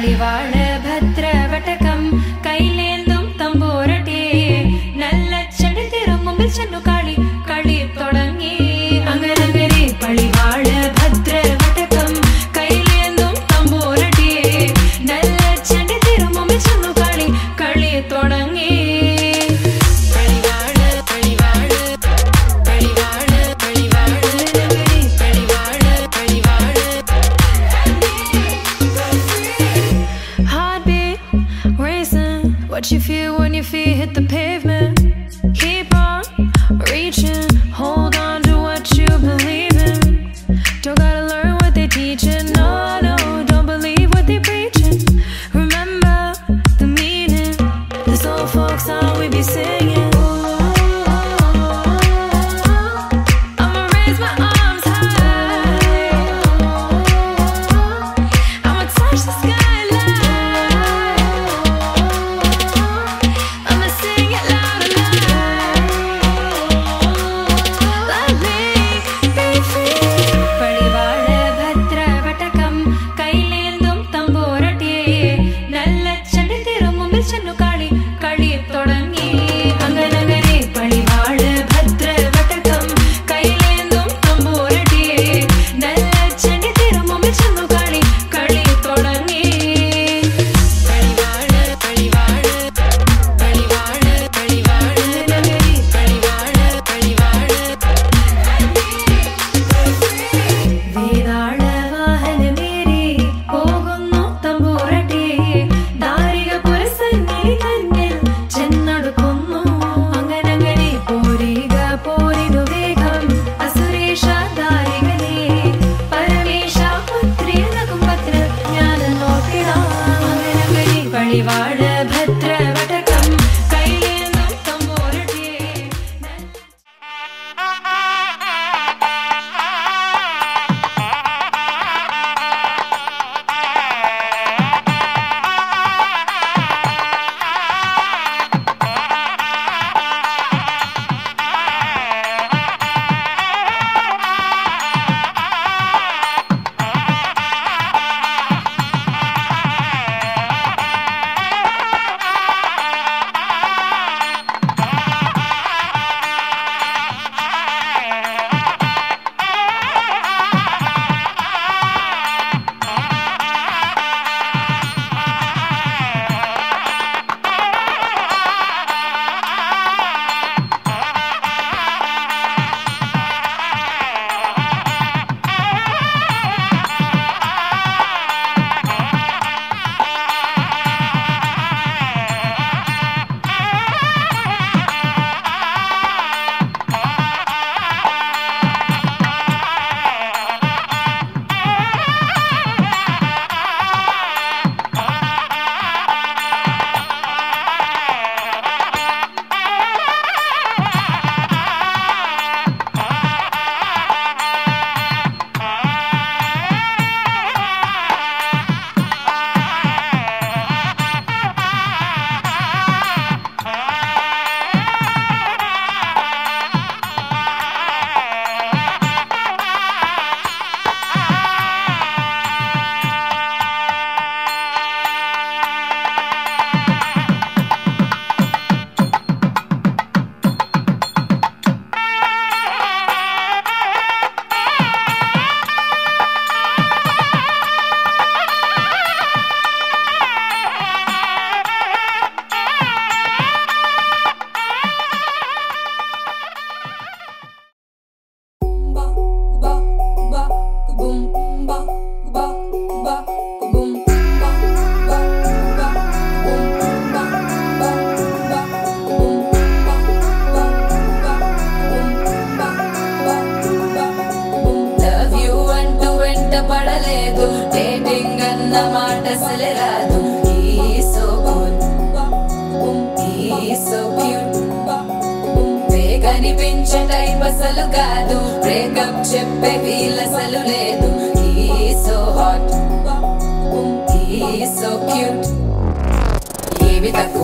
പളിവാള ഭദ്രവടകം കൈലേന്തും തമ്പോരട്ടെ നല്ല ചെടിതിരും മുമ്പിൽ ചെന്നു കളി കളി തുടങ്ങി അങ്ങനെ പളിവാള ഭദ്രവടകം കൈലേന്തും തമ്പോരട്ടെ നല്ല ചെടിതിരും മുമ്പിൽ ചെന്നു കളി കളി തുടങ്ങി What you feel when your feet hit the pavement? Keep on reaching, hold on to what you believe in. Don't gotta learn what they teaching, no, don't believe what they preaching. Remember the meaning, this old folk song we be singing. I'ma raise my arms high, I'ma touch the sky.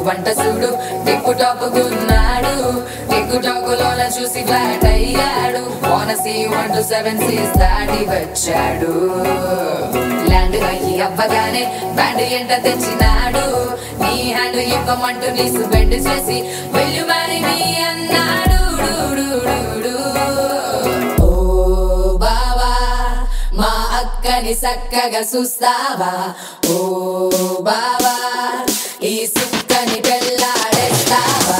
వంట చూడు Tipu top గున్నాడు టిక్టాక్లోన చూసి flat అయ్యాడు wanna see 1 to 7 seas దాటి వచ్చాడు land అయ్యి అవ్వగానే band ఎంట తెచ్చినాడు నీ హ్యాండ్ ఇవ్వమంటూ నీసు బెండ్ చేసి వెళ్ళు మరి మీ అన్నాడు ఓ బావా మా అక్కని చక్కగా చూస్తావా ఓ బావా ఈ సుక్కని పెళ్ళాడేస్తావా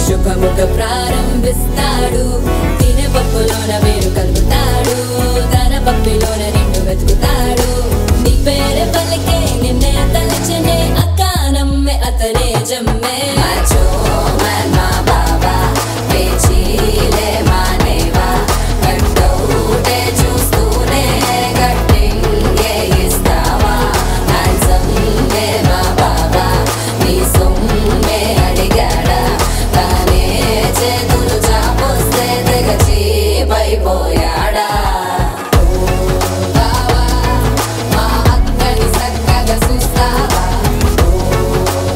శుభముఖ ప్రారంభిస్తాడు తినే పప్పులోన వేరు కలుపుతాడు తన పప్పిలోన నిన్ను వెతుకుతాడు నీ పేరే పలికే నిన్నే తలచనే అక్క నమ్మే అతనే జమ్మే మా బాబా పేచీలే మానేవా కట్టౌటే చూస్తూనే కట్టింగే ఇస్తావా హ్యాండ్సమ్మే మా బాబా నీ సొమ్మే అడిగాడా చేతులు చాపొస్తే తెగచి పైపోయాడా బావా మా అక్కని చక్కగా చూస్తావా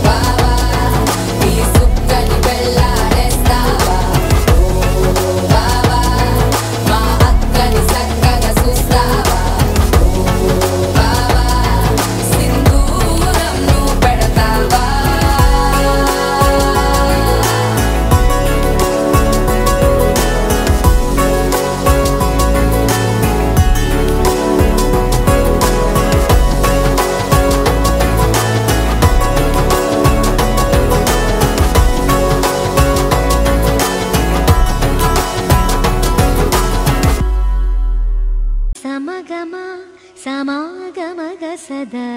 బావా ఈ సుక్కని పెళ్ళాడేస్తావా బావా మా అక్కని చక్కగా చూస్తావా బావా సింధూరం నువ్వు పెడతావా సమగమ సమాగమగ సదా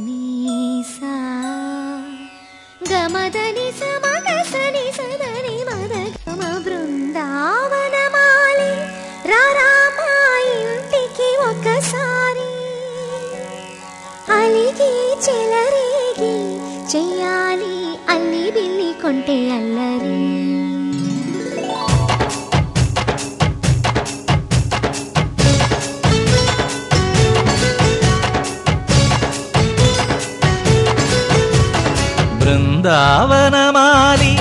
నీసా గమదని సమగ సని సదని మదగమ బృందావనమాలి రారామా ఇంటికి ఒకసారి అలిగి చెలరేగి చెయ్యాలి అల్లి బిల్లి కొంటే అల్లరి బృందావనమాలి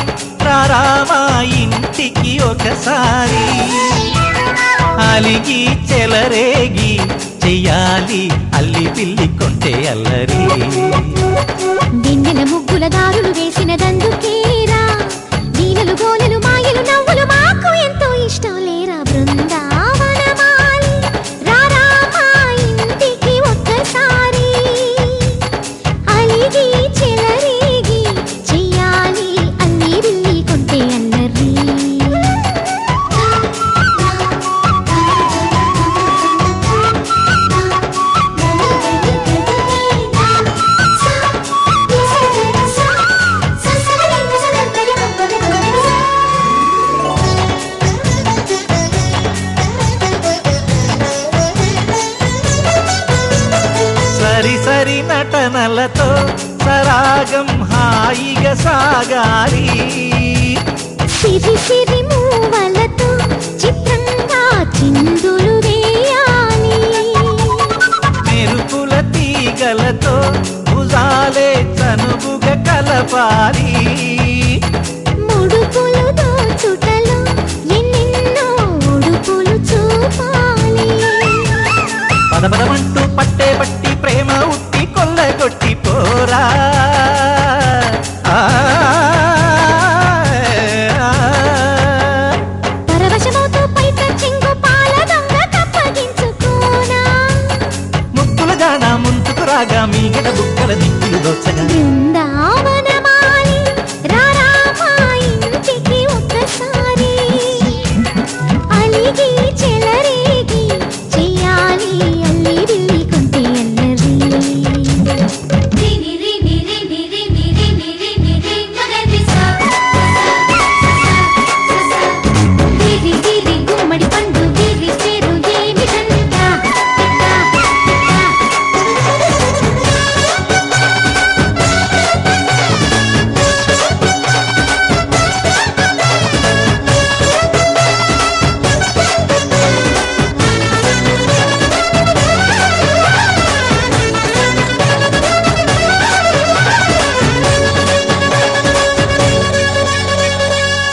రారామా ఇంటికి ఒకసారి అలిగి చెలరేగి చెయ్యాలి అల్లి పిల్లి కొంటే అల్లరి దిన్నెల ముగ్గుల దారులు వేసిన దందుకేరా వీణలు గోలెలు మాయలు నవ్వులు మాకు ఎంతో ఇష్టం లేరా బృందావనమాలి రారామా ఇంటికి ఒక్కసారి అలిగి చెలరేగి చెయ్యాలి అల్లి బిల్లి కొంటే అల్లరి సరి సరి నటనలతో సరాగం హాయిగా సాగాలి సిరి సిరి మూవలతో చిత్రంగా చిందులు వేయాలి గడపాలి ముడుపులు దోచుటలో ఎన్నెన్నో ఉడుపులు చూపాలి పదపదమంటూ పట్టే పట్టి ప్రేమ ఉట్టి కొల్లగొట్టి పోరా పరవశమవుతూ పైట చెంగు పాల దొంగ కప్పగించుకోనా ముక్కుల జాన ముందుకు రాగా మీగడ బుక్కల దిక్కులు దోచగా బృందావనమాలి రారా మా ఇంటికి ఒక్కసారి అలిగి చెలరేగి చెయ్యాలి అల్లి బిల్లి కొంటే అల్లరి గుమ్మడి పండు వీరి పేరు ఏమిటంటా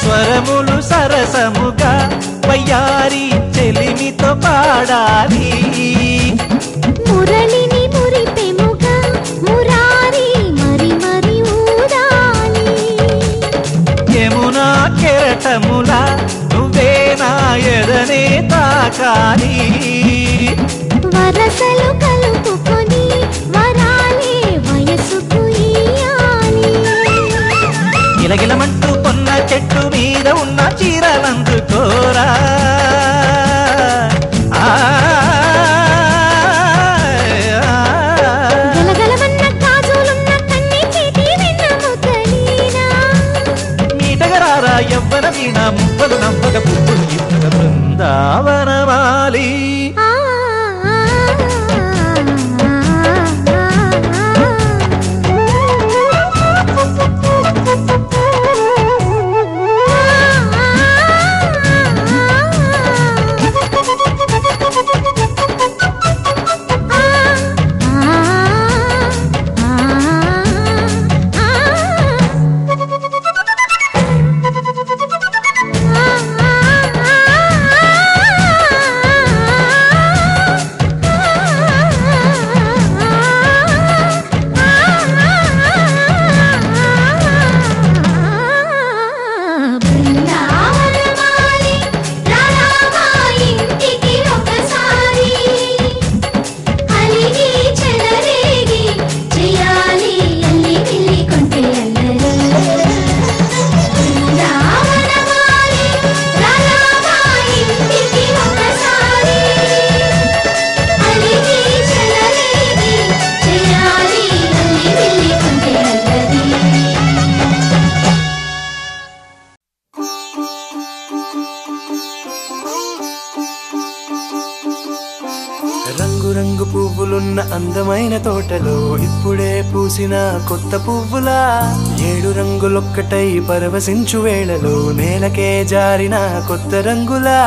స్వరములు సరసముగా వయ్యారి చెలిమితో పాడాలి మురళిని మురిపెముగా మురారి మరి మరి ఊదాలి యమునా కెరటములా నువ్వే నా ఎదనే తాకాలి వరసలు కలుపుకొని వరాలే వయసుకు ఇయ్యాలి గిలగిలమంటూ కొన్న చెట్టు మీద ఉన్న చీరలందుకోరా గలగలమన్న కాజులున్న కన్ని చేతి వెన్నముకలీనా మీటగరారా ఎవ్వన వీణ మువ్వలు నవ్వక పువ్వులు ఇవ్వక బృందావనమాలి బృందావనమాలి రారా మా ఇంటికి ఒకసారి అలిగి చెలరేగి చెయ్యాలి అల్లి బిల్లి కొంటే అల్లరి బృందావనమాలి రారా మా ఇంటికి ఒకసారి అలిగి చెలరేగి చెయ్యాలి అల్లి బిల్లి కొంటే అల్లరి రంగు రంగు పువ్వులున్న అందమైన తోటలో ఇప్పుడే పూసిన కొత్త పువ్వులా 7 రంగులొక్కటై పరవశించు వేళలో నేలకే జారిన కొత్త రంగులా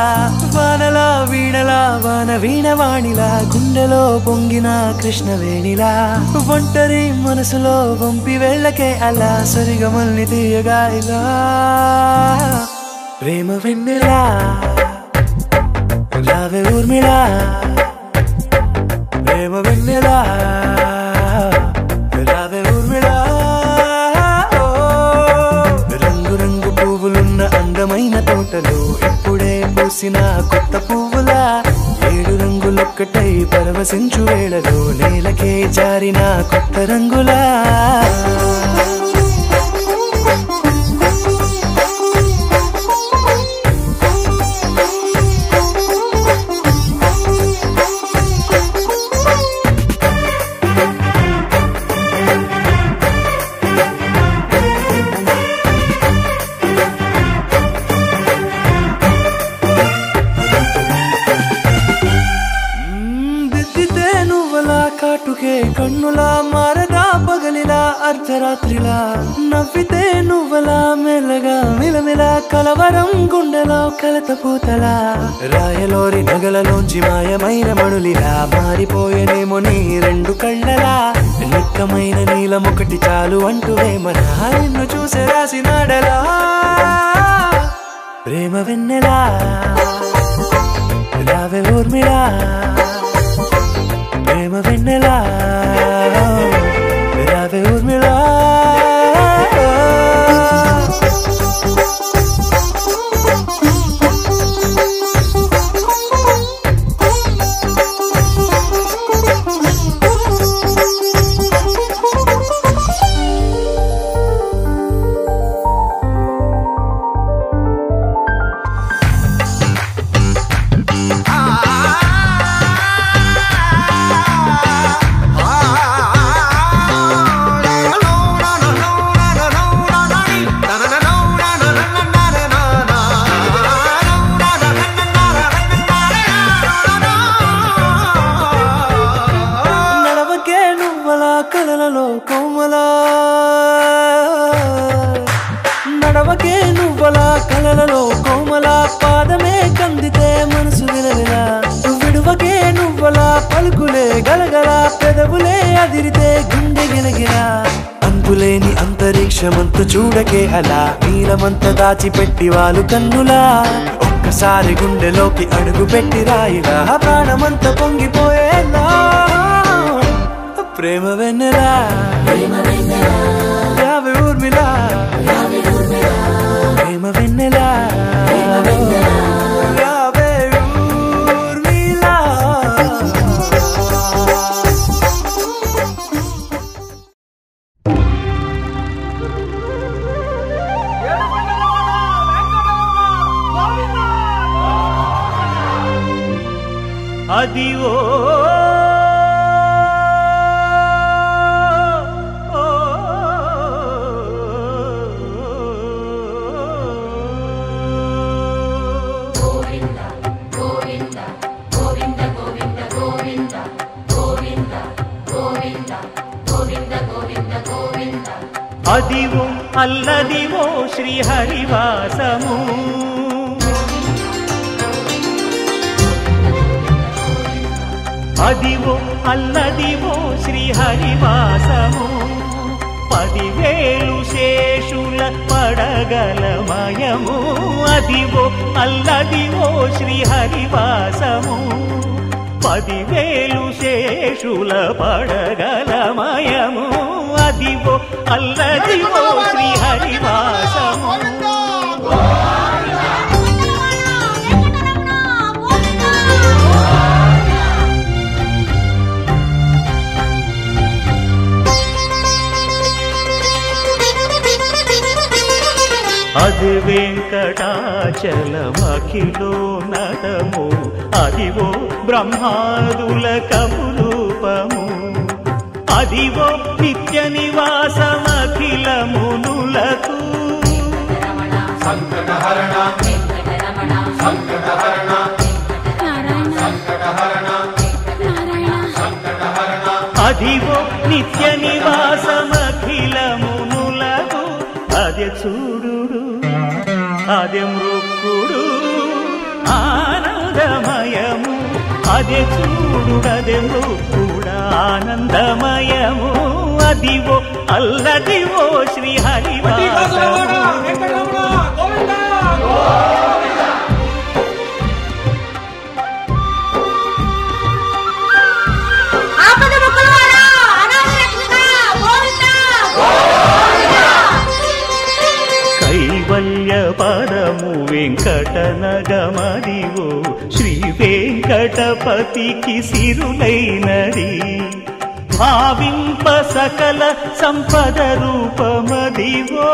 వానలా వీణలా వాన వీణవాణిలా గుండెలో పొంగిన కృష్ణవేణిలా ఒంటరి మనసులో వంపి వెళ్ళకే అలా సరిగమల్ని తీయగా ఇలా ప్రేమ వెన్నెలా రావే ఊర్మిళా ప్రేమ వెన్నెలా రావే ఊర్మిళా రంగు రంగు పువ్వులున్న అందమైన తోటలో ఇప్పుడే పూసిన కొత్త పువ్వులా 7 రంగులొక్కటై పరవశించు వేళలో నేలకే జారిన కొత్త రంగులా కాటుకే కన్నులా మారదా పగలిలా అర్ధరా రాత్రిలా నవ్వితే నువ్వలా మెల్లగా మిలమిలా కలవరం గుండెలో కలత పూతలా రాయలోరి నగలలోంచి మాయమైన మణులిలా మారిపోయేనేమో నీ రెండు కళ్ళలా నిక్కమైన నీలం ఒకటి చాలు అంటూ వేమనా నిన్ను చూసే రాసినాడలా ప్రేమ వెన్నెలా రావే ఊర్మిళా ప్రేమ వెన్నెలా రావే ఊర్మిళా కలలలో కోమలా నడవకే నువ్వలా కలలలో కోమలా పాదమే కందితే మనసు విలవిలా విడువకే నువ్వలా పలుకులే గలగల పెదవులే అదిరితే గుండె గిలగిలా అంతులేని అంతరిక్షమంత చూడకే అలా నీలమంత దాచిపెట్టి వాళ్ళు కన్నులా ఒక్కసారి గుండెలోకి అడుగు పెట్టి రాయిలా ప్రాణమంత పొంగిపోయేలా ప్రేమ వెన్నెలా రావే ఊర్మిళా ప్రేమ వెన్నెలా రావే ఊర్మిళా అదివో అదివో అల్లదివో శ్రీహరివాసము అదివో అల్లదివో శ్రీహరివాసము 10,000 శేషుల పడగలమయము అదివో అల్లదివో శ్రీహరివాసము 10,000 శేషుల పడగలమయము అదివో అల్లదివో శ్రీహరివాసము అది వెంకటాచలమఖిలో నటము అదివో బ్రహ్మాదుల కపురూపము అదివో నిత్య నివాసమఖిలమునులకు సంకటహరణ సంకటహరణ అదివో నిత్య నివాసమఖిలమునులకు అదే చూడు అదే మృక్కుడు ఆనందమయము అదే చూడు అదే మృక్కుడు ఆనందమయము అదివో అల్లదివో శ్రీహరివాసము కైవల్య పదము వెంకటనగమదివో శ్రీ వెంకటపతికి సిరులైనది భావింప సకల సంపద రూపమదివో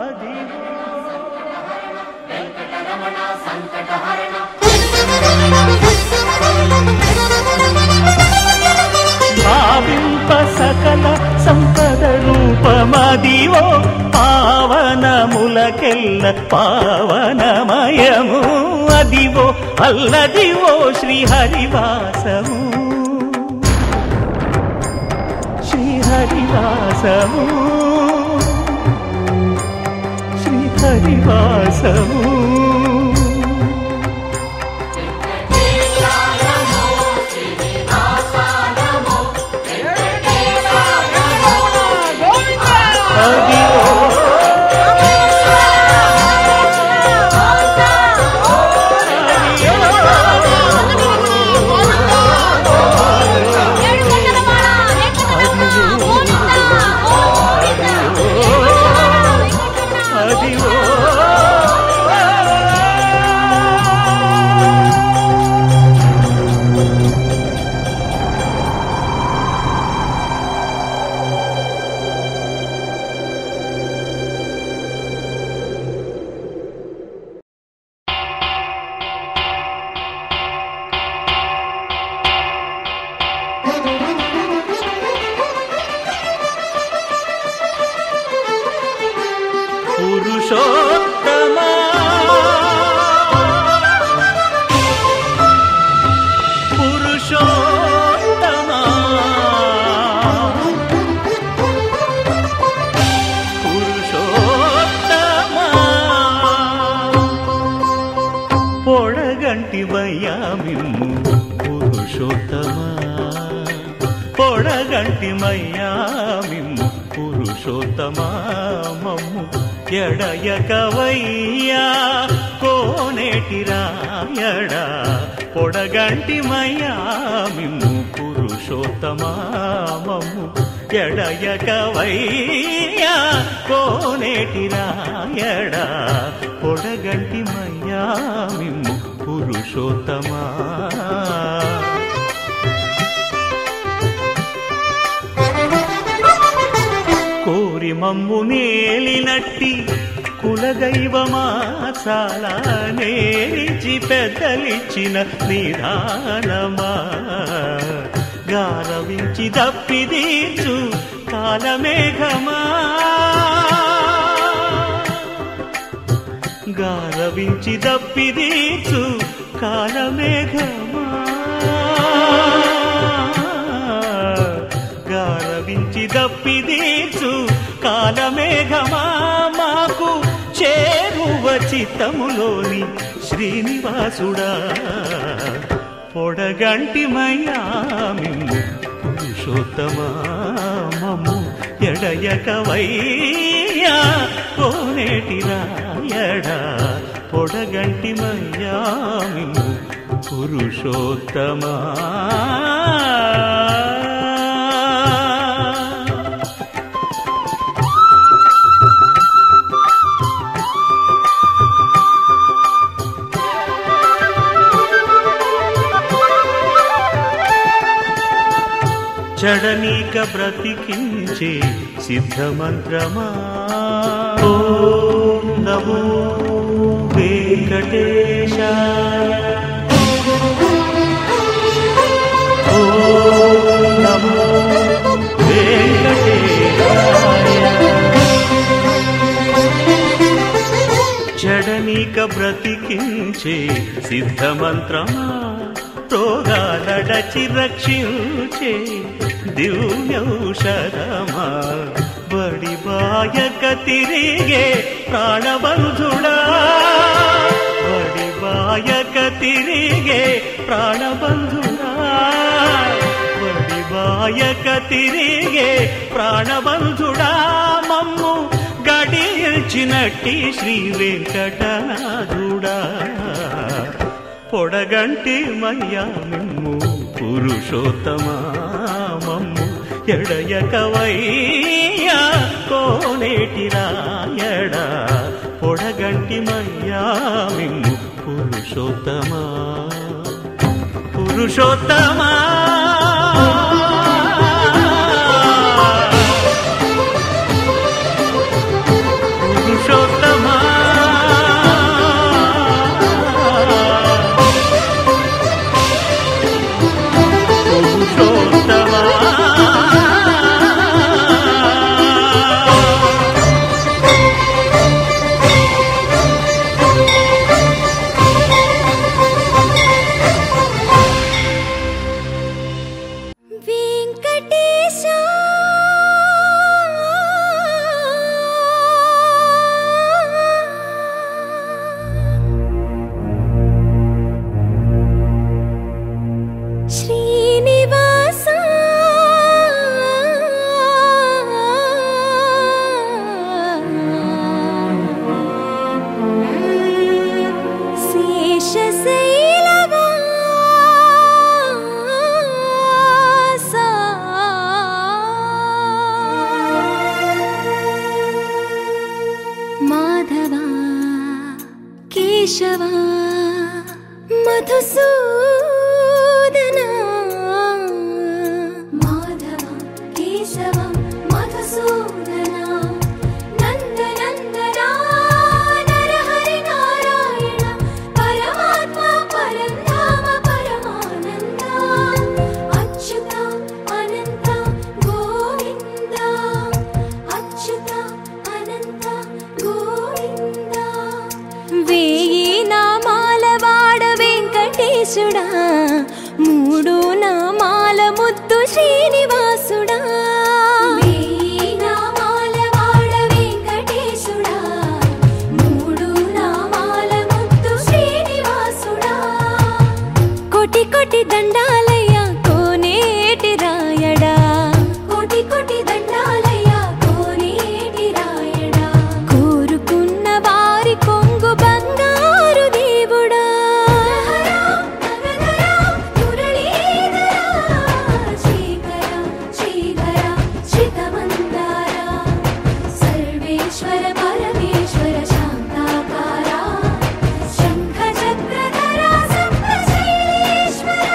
అదివో భావింప సకల సంపద రూపమదివో పావనములకెల్ల పావనమయము అదివో అల్లదివో శ్రీహరివాసము శ్రీ శ్రీహరివాసము శ్రీహరివాసము పురుషోత్తమా పురుషోత్తమా పురుషోత్తమా పొడగంటివయ్యా మిమ్ము పురుషోత్తమా పొడగంటిమయ్యా మిమ్ము పురుషోత్తమా మమ్ము ఎడయకవయ్యా కోనేటి రాయడా పొడగంటిమయ్యా మిమ్ము పురుషోత్తమా మమ్ము ఎడయకవయ్యా కోనేటి రాయడా పొడగంటిమయ్యా మిమ్ము పురుషోత్తమా కోరి మమ్ము నేలినట్టి కులదైవమా చాలా నేరిచి పెద్దలిచ్చిన నిదానమా గారవించి దప్పిదీర్చు కాలమేఘమా గారవించి దప్పిదీర్చు కాలమేఘమా గారవించి దప్పిదీర్చు కాలమేఘమా మాకు చేరువ చిత్తములోని శ్రీనివాసుడా పొడగంటిమయ్యా మిమ్ము పురుషోత్తమా మమ్ము ఎడయకవయ్యా కోనేటి రాయడా పొడగంటిమయ్యా మిమ్ము పురుషోత్తమా చడనీక బ్రతికించే సిద్ధమంత్రమా ఓం నమో వెంకటేశాయ ఓం నమో వెంకటేశాయ చడనీక బ్రతికించే సిద్ధమంత్రమా రోగాలడచి రక్షించే దివ్యౌషధమా బడి బాయక తిరిగే ప్రాణబంధుడా బడి బాయక తిరిగే ప్రాణబంధుడా బడి బాయక తిరిగే ప్రాణబంధుడా మమ్ము గడిచినట్టి శ్రీ వెంకటనాథుడా పొడగంటి మయ్యా మిమ్ము పురుషోత్తమా మమ్ము ఎడయకవయ్యా కోనేటి రాయడా పొడగంటి మయ్యా మిమ్ము పురుషోత్తమా పురుషోత్తమా పురుషోత్తమా కేశవ మధుసూదన మాధవ కేశవ మధుసూదన నందనందన నరహరి నారాయణ పరమాత్మ పరంధామ పరమానంద అచ్యుత అనంత గోవింద అచ్యుత అనంత గోవింద వేయి నామాల వాడ వెంకటేశుడా మూడు నామాల ముద్దు శ్రీనివాసుడా వేయి నామాల వాడ వెంకటేశుడా మూడు నామాల ముద్దు శ్రీనివాసుడా కోటి కోటి దండాలయ్య కోనేటి రాయడా కోటి కోటి దండాలయ్య కోనేటి రాయడా కోరుకున్న వారి కొంగు బంగారు దేవుడా సర్వేశ్వర పరమేశ్వర శాంతాకార శంఖ చక్రధర సప్తశైలేశ్వర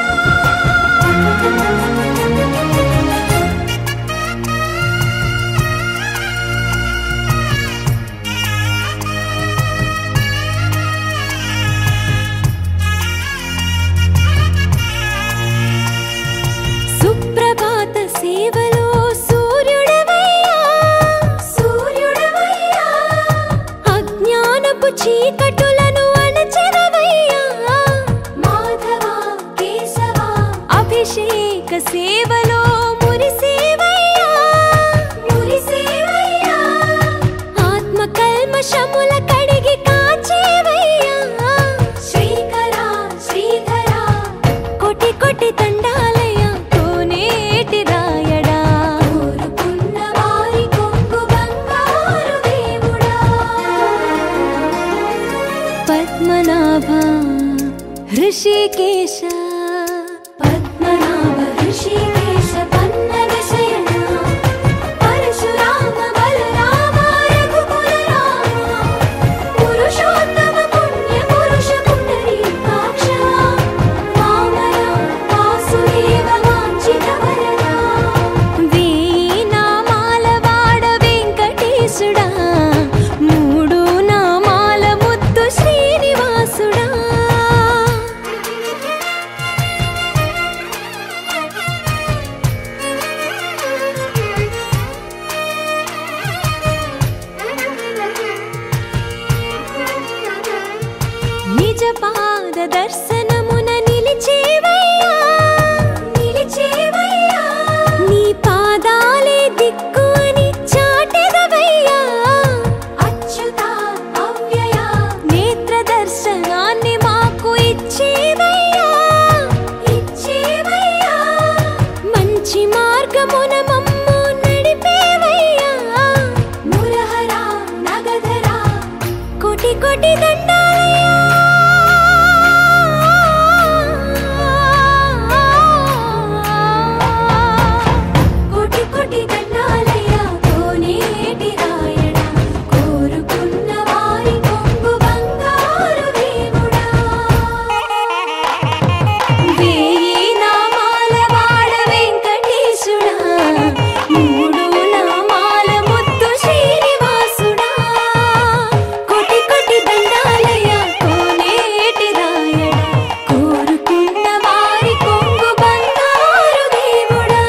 సుప్రభాత సేవలో సూర్యుడవయ్యా సూర్యుడవయ్యా అజ్ఞానపు చీకటులను అణచెదవయ్యా మాధవ కేశవ అభిషేక సేవలో మురిసేవయ్యా మురిసేవయ్యా ఆత్మ కల్మషముల కడిగి కాచేవయ్యా శ్రీకర శ్రీధర కోటి కోటి దండాలయ కోనేటి రాయడా కోరుకున్న వారి కొంగు బంగారు దేవుడా పద్మనాభ హృషికేశ పద్మనాభ హృషికేశ పన్నగ శయన పరశురామ బలరామ రఘుకుల రామ పురుషోత్తమ పుణ్య పురుష పుండరీకాక్ష వామన వాసుదేవ వాంఛిత వరదా వేయి నామాల వాడ వెంకటేశుడా మూడు నామాల ముద్దు శ్రీనివాసుడా నిజ పాద దర్శనమున నిలిచేవయ్యా నిలిచేవయ్యా నీ పాదాలే దిక్కు అని చాటెదవయ్యా అచ్యుత అవ్యయ నేత్ర దర్శనాన్ని మాకు ఇచ్చేవయ్యా ఇచ్చేవయ్యా మంచి మార్గమున మమ్ము నడిపేవయ్యా మురహర నగధర కోటి కోటి దండాలయ్యా కోటి కోటి దండాలయ్యా కోనేటి రాయడా కోరుకున్న వారి కొంగు బంగారు దేవుడా వేయి నామాల వాడ వెంకటేశుడా మూడు నామాల ముద్దు శ్రీనివాసుడా కోటి కోటి దండాలయ్యా కోనేటి రాయడా కోరుకున్న వారి కొంగు బంగారు దేవుడా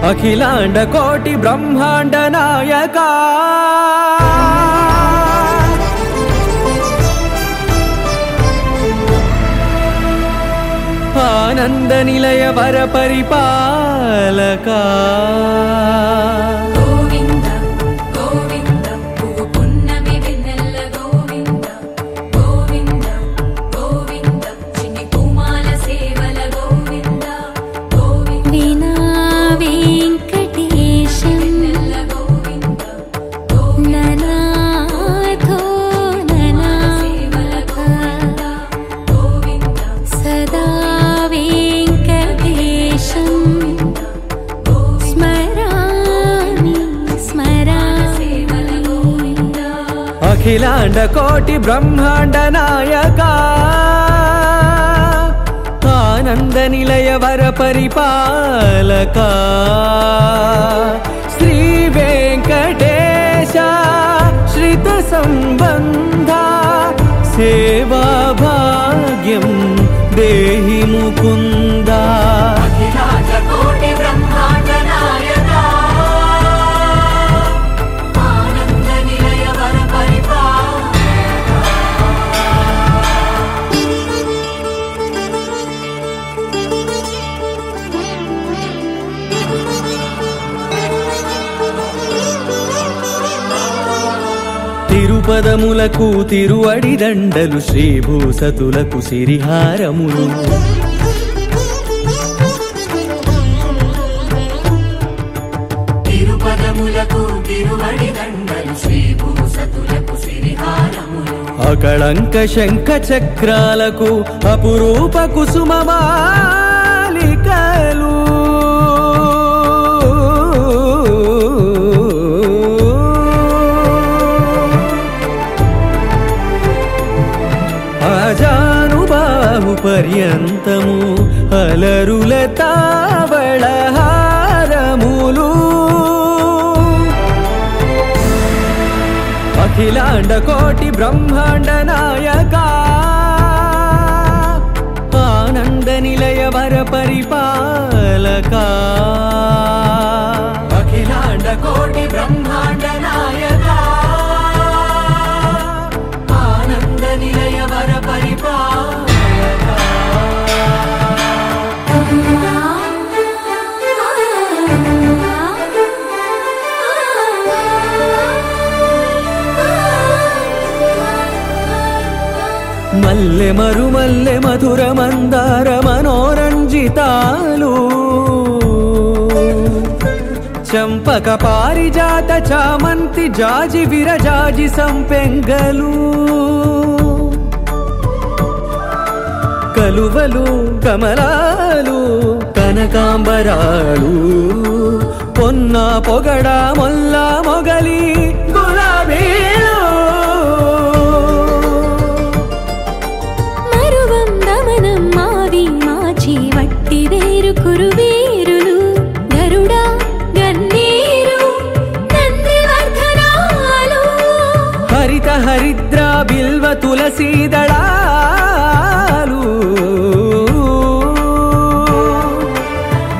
అఖిలాండ కోటి బ్రహ్మాండ నాయక ఆనంద నిలయ వర పరిపాలక గోవింద గోవింద పువ్వు పున్నమి వెన్నెల గోవింద గోవింద గోవింద చిన్ని పూమాల సేవల గోవింద గోవింద వినా వెంకటేశం వెన్నెల గోవింద గోవింద ననాథో ననా సేవల గోవింద గోవింద సదా వెంకటేశం స్మరామి అఖిలాండ కోటి బ్రహ్మాండ నాయక ఆనంద నిలయ వర పరిపాలక శ్రీ వెంకటేశ శ్రిత సంబంధ సేవా భాగ్యం దేహి ముకుంద అఖిలాండ కోటి బ్రహ్మాండ నాయక ఆనంద నిలయ వర తిరుపదములకు తిరువడి దండలు శ్రీభూసతులకు సిరిహారములు తిరుపదములకు తిరువడి దండలు శ్రీభూసతులకు సిరిహారములు అకళంక శంఖ చక్రాలకు అపురూప కుసుమమాలికలు ఆజానుబాహు పర్యంతము అలరుల తావళహారములు అఖిలాండ కోటి బ్రహ్మాండ నాయక ఆనంద నిలయ వర పరిపాలక అఖిలాండ కోటి బ్రహ్మాండ నాయక ఆనంద నిలయ వర పరిపాలక మల్లె మరుమల్లె మధుర మందార మనోరంజితాలు చంపక పారిజాత చామంతి జాజి విరజాజి సంపెంగలు కలువలు కమలాలు కనకాంబరాలు పొన్న పొగడ మొల్ల మొగలి గులాబీలు కురువీరులు గరుడా గన్నేరు నందివర్ధనాలు హరిత హరిద్ర బిల్వ తులసీదళాలు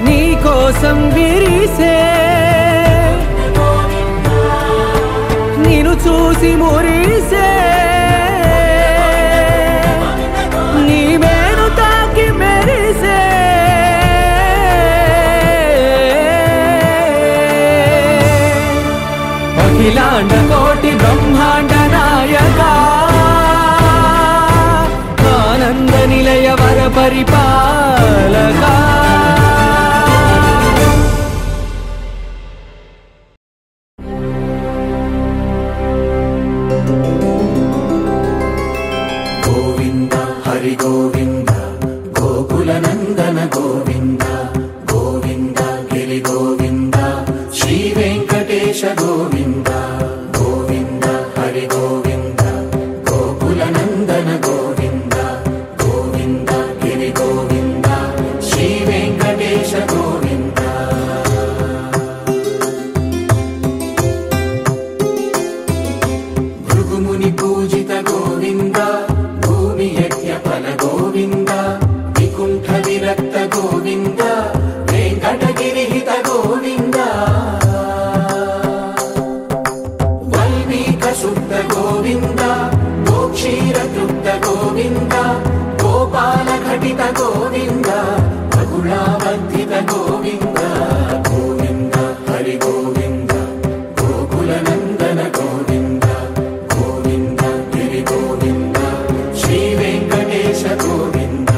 నీ కోసం విరిసే నిన్ను చూసి మురిసే నీ మేను తాకి మెరిసే అఖిలాండ కోటి బ్రహ్మాండ నాయక ఆనంద నిలయ వర పరిపాలక గోవింద హరి గోవింద గోకుల నందన గోవింద గోవింద గిరి గోవింద శ్రీ వెంకటేశ గోవింద గోవింద హరి గోవింద గోకుల నందన గోవింద గోవింద గిరి గోవింద శ్రీ వెంకటేశ గోవింద భృగుముని పూజిత గోవింద భూమి యజ్ఞ ఫల గోవింద వికుంఠ విరక్త గోవింద వెంకటగిరిహిత గోవింద వల్మీక శుద్ధ గోవింద గోక్షీర తృప్త గోవింద గోపాల ఘటిత గోవింద రఘుళావర్ధిత గోవింద గోవింద హరి గోవింద గోకుల నందన గోవింద గోవింద గిరి గోవింద శ్రీ వెంకటేశ గోవింద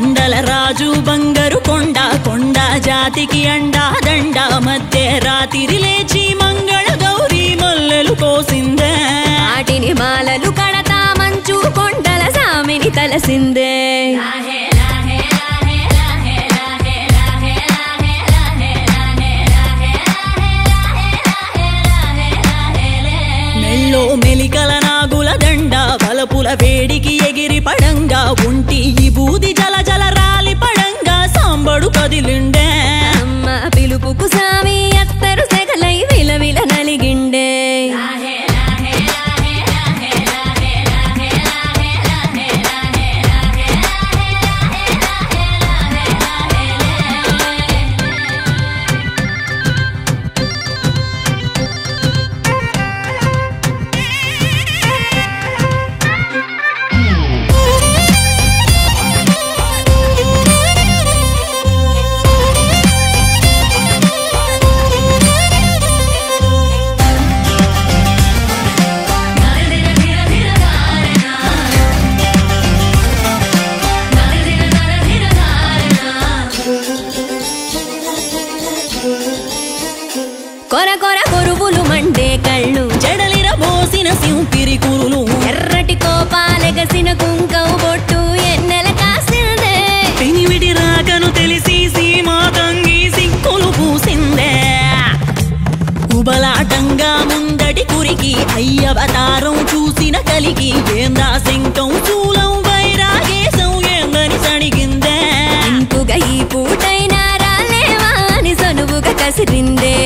కొండల రాజు బంగారు కొండ కొండ జాతికి అండా దండ మధ్య రాత్రి లేచి మంగళ గౌరీ మల్లెలు కోసిందే వాటిని మాలలు కడతా మంచు కొండల సామిని తలసిందే మెల్లో మెలికల నాగుల దండ బలపుల వేడికి ఎగిరి పడంగా ఒంటి ఈ బూది జల జల రాలి పడంగా సాంబడు కదిలిండే అమ్మ పిలుపుకు సామి అత్తరు సెగలై విలవిల నలిగిండే కొర కొర కొరువులు మండే కళ్ళు జడలిర బోసిన సింపిరి కురులు ఎర్రటి కోపాలెగసిన కుంకవు బొట్టు ఎన్నెల కాసిందే పినివిడి రాకను తెలిసి సీమా తంగి సిక్కులు పూసిందే ఉబలాటంగా ముందటి కురికి అయ్యవతారం చూసిన కలిగి ఏందా శంకం చూలం వైరాగేశం ఏందని సణిగిందే ఇంకుగా ఈ పూటైనా రాలేవా అని సనువుగా కసిరిందే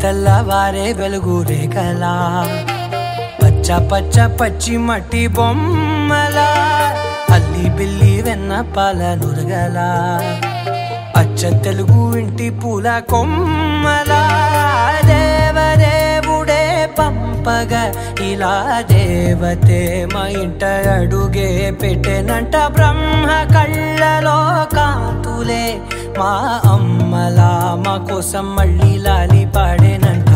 తెల్లవారే వెలుగు రేఖలా పచ్చ పచ్చ పచ్చి మట్టి బొమ్మలా అల్లి బిల్లి వెన్న పాల నురగలా అచ్చ తెలుగు ఇంటి పూల కొమ్మలా దేవదేవుడే పంపగా ఇలా దేవతే మా ఇంట అడుగే పెట్టెనంట బ్రహ్మ కళ్ళలో కాంతులే మా అమ్మలా మా కోసం మళ్ళీ లాలి పాడేనంట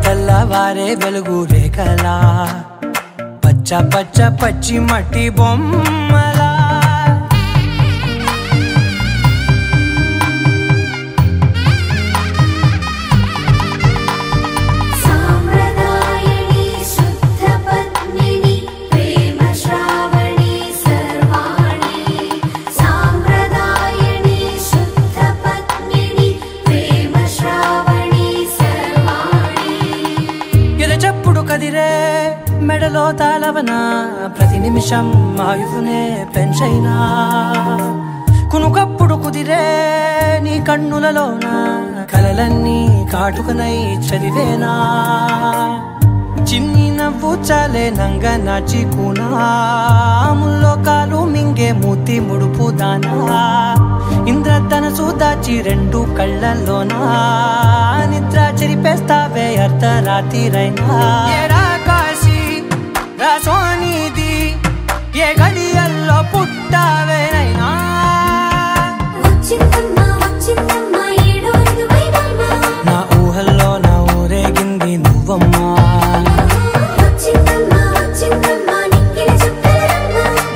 తెల్లవారే వెలుగు రేఖలా పచ్చ పచ్చ పచ్చి మట్టి బొమ్మలా మెడలో తాళవన ప్రతి నిమిషం ఆయువునే పెంచైనా కునుకప్పుడు కుదిరే నీ కన్నులలోన కలలన్నీ కాటుకనై చదివేనా చిన్ని నవ్వు చాలే నంగ నాచి కూనాముల్లో కాలు మింగే మూతి ముడుపు దానా ఇంద్రధనసు దాచి రెండు కళ్ళల్లోనా నిద్ర చెరిపేస్తావే అర్ధరాత్రిరైనా సోనిది ఏ గడియల్లో పుట్టావేనైనా నా ఊహల్లో నా ఊరేగింది నువ్వమ్మా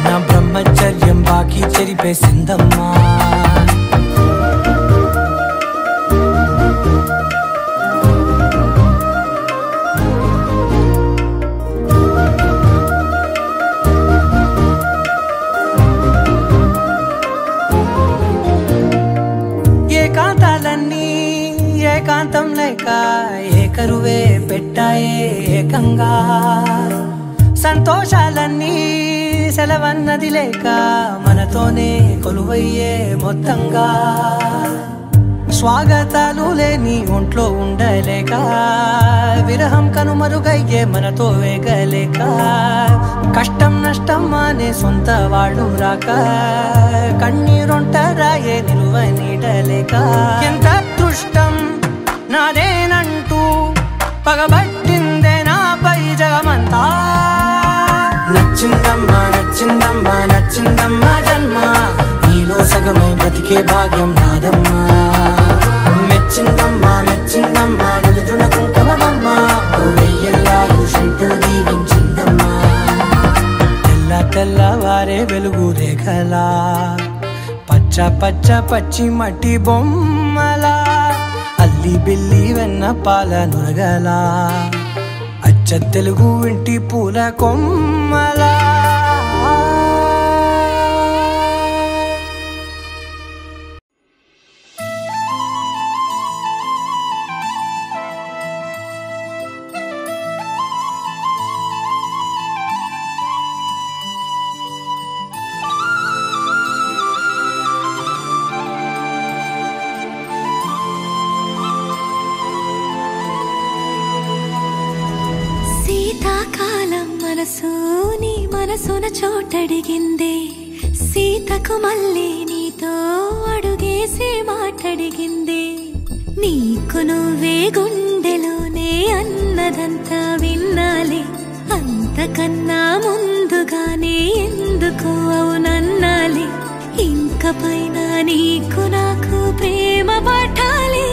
నా బ్రహ్మచర్యం బాకీ చెరిపేసిందమ్మా సంతోషాలన్నీ సెలవన్నది లేక మనతోనే కొలువయ్యే మొత్తంగా స్వాగతాలు లేని ఒంట్లో ఉండలేక విరహం కనుమరుగయ్యే మనతో వేగలేక కష్టం నష్టం అనే సొంత వాళ్ళు రాక కన్నీరొంటరాయే నిలువ నీడలేక ఎంత అదృష్టం నాదేనంటూ పగబట్టిందే నాపై జగమంతా నచ్చిందమ్మా నచ్చిందమ్మా నచ్చిందమ్మా జన్మ నీలో సగమై బ్రతికే భాగ్యం నాదమ్మా మెచ్చిందమ్మా మెచ్చిందమ్మా నిలుతున్న కుంకుమమ్మా వెయ్యల్లా షంటూ దీవించిందమ్మా తెల్ల తెల్లవారే వెలుగు రేఖలా పచ్చ పచ్చ పచ్చి మట్టి బొమ్మలా అల్లి బిల్లి వెన్న పాల నురగలా అచ్చ తెలుగు ఇంటి పూల కొమ్మలా మనసున చోటడిగిందే సీతకు మళ్ళీ నీతో అడుగేసి మాటడిగిందే నీకు నువ్వే గుండెలోనే అన్నదంతా విన్నాలే అంతకన్నా ముందుగానే ఎందుకు అవునన్నాలే ఇంక పైన నీకు నాకు ప్రేమ పాఠాలే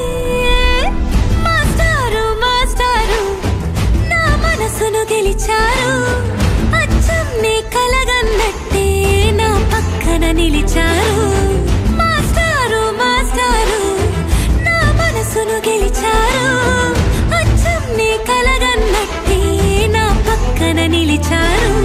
మాస్టారు మాస్టారు నా మనసును గెలిచారు నీ కలగన్నట్టే నా పక్కన నిలిచారు మాస్టారు మాస్టారు నా మనసును గెలిచారు అచ్చం నీ కలగన్నట్టే నా పక్కన నిలిచారు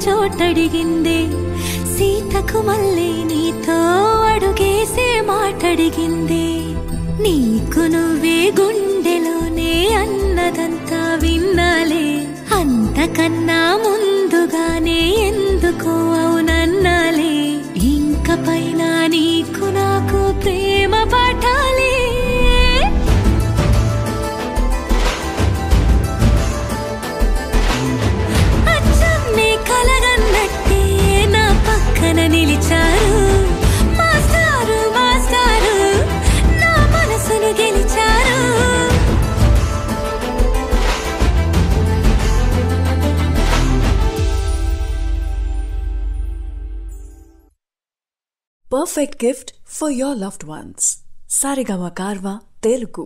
చోటడిగిందే సీతకు మళ్ళీ నీతో అడుగేసే మాటడిగిందే నీకు నువ్వే గుండెలోనే అన్నదంతా విన్నాలే అంతకన్నా ముందుగానే ఎందుకో అవునన్నాలే ఇంక పైన నీకు నాకు ప్రేమ పాఠాలే నిలిచారు మాస్టారు మాస్టారు నా మనసును గెలిచారు Perfect gift for your loved ones. Saregama Karva Telugu.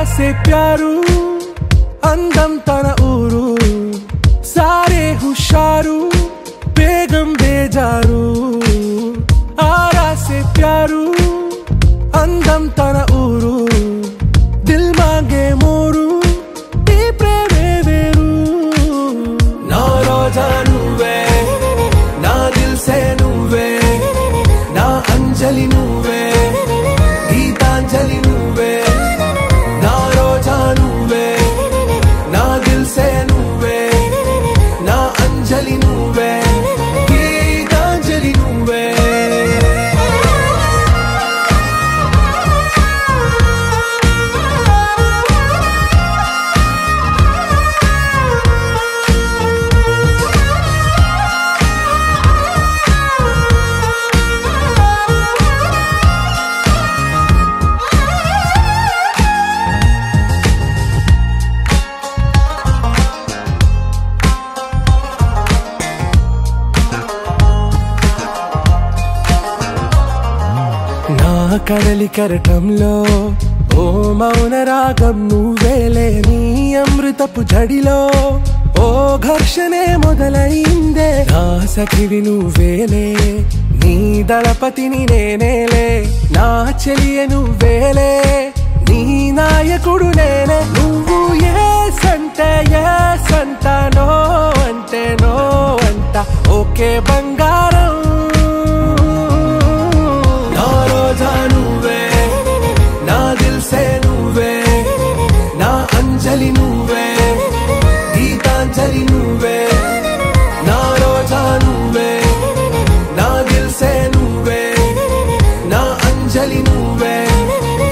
से प्यारू अंदम तन ऊरू सारे हुशारू बेगम बेजारू आरा से प्यारू अंदम तन ऊरू दिल मांगे मोरू ती प्रेमे वेरू ना रोजा नुवे ना दिल से नुवे ना अंजलि नुवे गीतांजलि नुवे ना रोजा नुवे ना दिल से नुवे ना अंजलि नुवे गीतांजलि नुवे కడలి కరటంలో ఓ మౌన రాగం నువ్వేలే నీ అమృతపు జడిలో ఓ ఘర్షణే మొదలైందే నా సఖివి నువ్వేలే నీ దళపతిని నేనేలే నా చెలియ నువ్వేలే నీ నాయకుడు నేనే నువ్వు ఏ సంట నో అంటే నో అంట ఓకే బంగారం नुवे ना दिल से नुवे ना अंजलि नुवे गीतांजलि नुवे ना रोजा नुवे ना दिल से नुवे ना अंजलि नुवे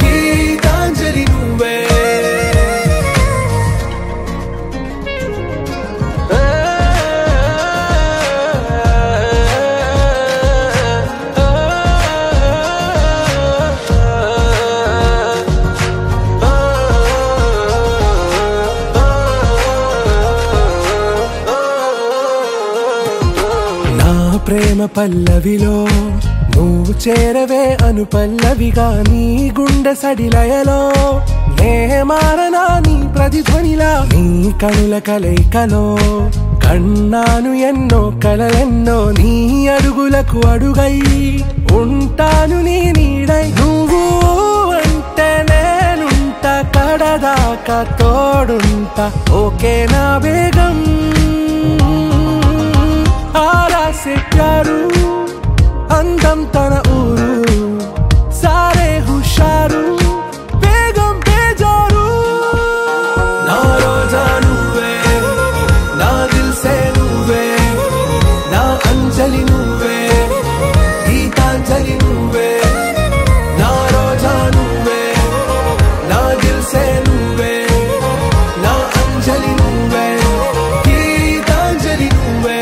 गीतांजलि नुवे ప్రేమ పల్లవిలో నువ్వు చేరవే అను పల్లవిగా నీ గుండె సడిలయలో నే మారనా నీ ప్రతిధ్వనిలా నీ కనుల కలయికలో కన్నాను ఎన్నో కలలెన్నో నీ అడుగులకు అడుగై ఉంటాను నీ నీడై నువ్వు అంటే నేనుంట కడదాకా తోడుంటా ఓకే నా బేగం आरा से प्यारू अंदम तन ऊरू सारे हुशारू बेगम बेजारू ना रोजा नुवे ना दिल से नुवे ना अंजलि नुवे गीतांजलि नुवे ना रोजा नुवे ना दिल से नुवे ना अंजलि नुवे गीतांजलि नुवे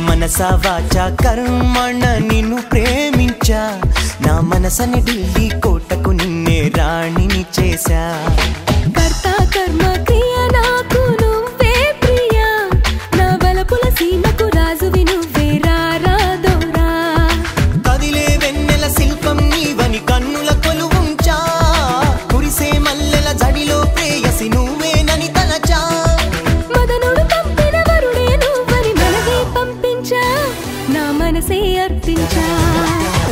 మనసా వాచా కర్మణ నిన్ను ప్రేమించా నా మనసని ఢిల్లీ కోటకు నిన్నే రాణిని చేశా కర్తా కర్మ క్రియ నాకు నువ్వే ప్రియా నా బలపుల సీమకు రాజువి నువ్వే రారాదోరా కదిలే వెన్నెల శిల్పం నీవని కన్నుల కొలువుంచా కురిసే మల్లెల జడిలో ప్రేయసి నువ్వేనని తలచా మదనుడు పంపిన వరుడే నువ్వని మనసే పంపించా నా మనసే అర్పించా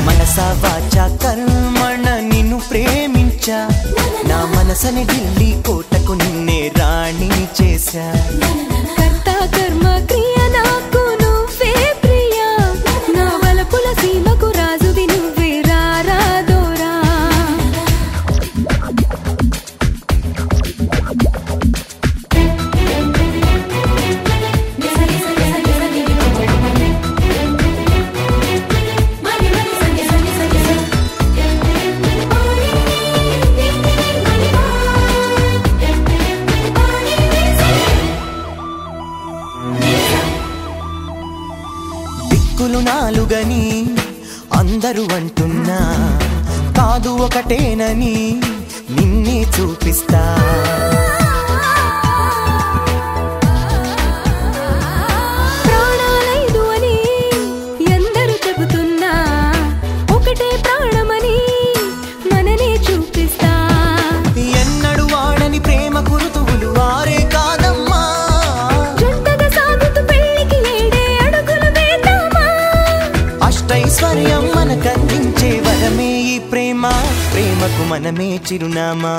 మనసా వాచా కర్మణ నిన్ను ప్రేమించా నా మనసని ఢిల్లీ కోటకు నిన్నే రాణిని చేశా కర్తా కర్మ క్రియ నాకు నువ్వే ప్రియా నా బలపుల సీమకు రాజువి నువ్వే రారాదోరా రెండని అందరూ అంటున్నా కాదు ఒకటేనని నిన్నే చూపిస్తా ప్రాణాలైదు అని ఎందరూ చెబుతున్నా ఒకటే ప్రాణమని మననే చూపిస్తా ఎన్నడు వాడని ప్రేమ గురుతువులు వారే కాదమ్మా జంటగా సాగుతూ పెళ్లికి ఏడే అడుగులు వేద్దామా అష్టైశ్వర్యం మనకందించే వరమే ఈ ప్రేమ ప్రేమకు మనమే చిరునామా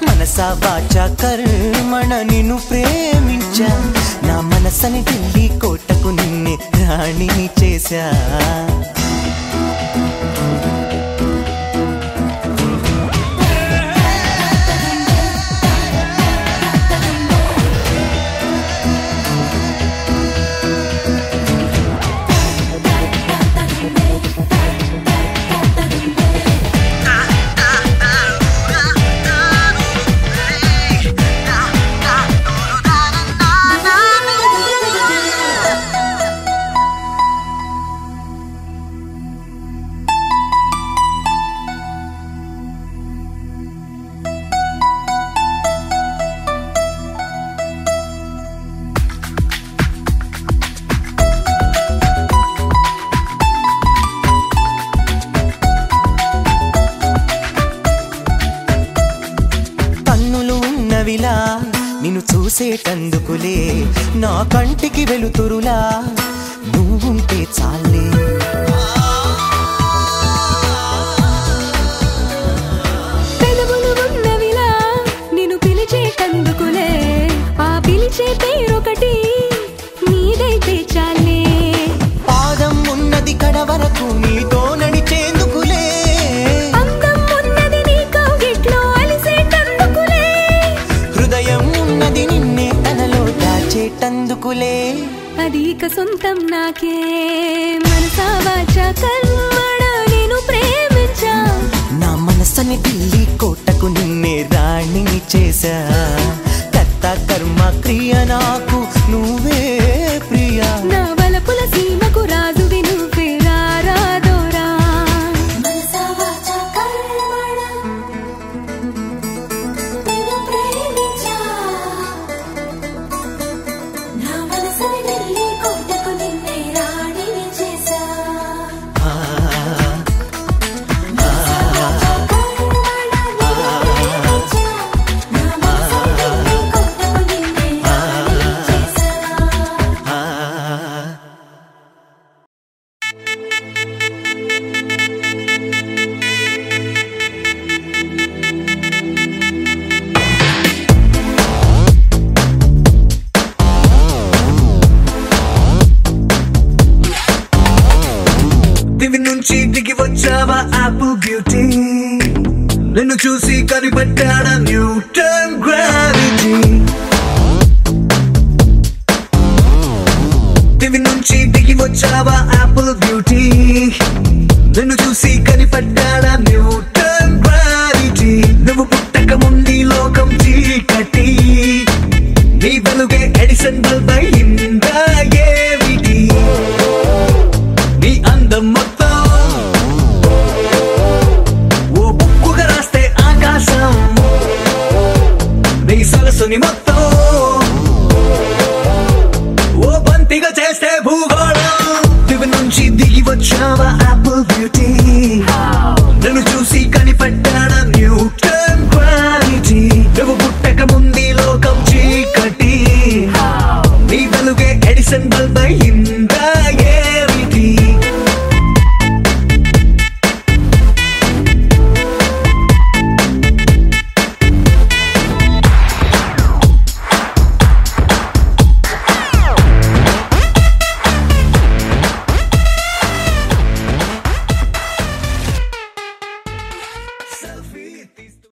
మనసా వాచా కర్మణ నిన్ను ప్రేమించా నా మనసని ఢిల్లీ కోటకు నిన్నే రాణి చేశా నిన్ను చూసేటందుకులే నా కంటికి వెలుతురులా నువ్వుంటే చాలే పెదవులు ఉన్నవిలా నిన్ను పిలిచేటందుకులే ఆ పిలిచే పేరొకటి నీదైతే చాలే పాదం ఉన్నది కడ వరకు నీతో నడిచేందుకులే అందం ఉన్నది నీ కౌగిట్లో అలిసేటందుకులే హృదయం ఉన్నది నిన్నే తనలో దాచేటందుకులే అది ఇక సొంతం నాకే మనసా వాచా కర్మణ నేను ప్రేమించా నా మనసని ఢిల్లీ కోటకు నిన్నే రాణి చేశా కర్త కర్మ క్రియ నాకు నువ్వే ప్రియా నా వలపుల సీమకు రాజువి నువ్వే రారాదోరా మనసా వాచా కర్మణ నేను ప్రేమించా నా మనసని ఢిల్లీ కోటకు నిన్నే రాణిని చేశా దివి నుంచి దిగి వచ్చావా ఆపిల్ బ్యూటీ నిన్ను చూసి కనిపెట్టాడా న్యూటన్ గ్రావిటీ దివి నుంచి దిగి వచ్చావా ఆపిల్ బ్యూటీ నిన్ను చూసి కనిపెట్టాడా న్యూటన్ గ్రావిటీ నువ్వు పుట్టక ముందు లోకం చీకటి నీ వెలుగే ఎడిసన్ బల్బ్ అయిందా ఏమిటి నీ అందం మొత్తం ఓ బుక్కుగా రాస్తే ఆకాశం నీ సరస్సుని మొత్తం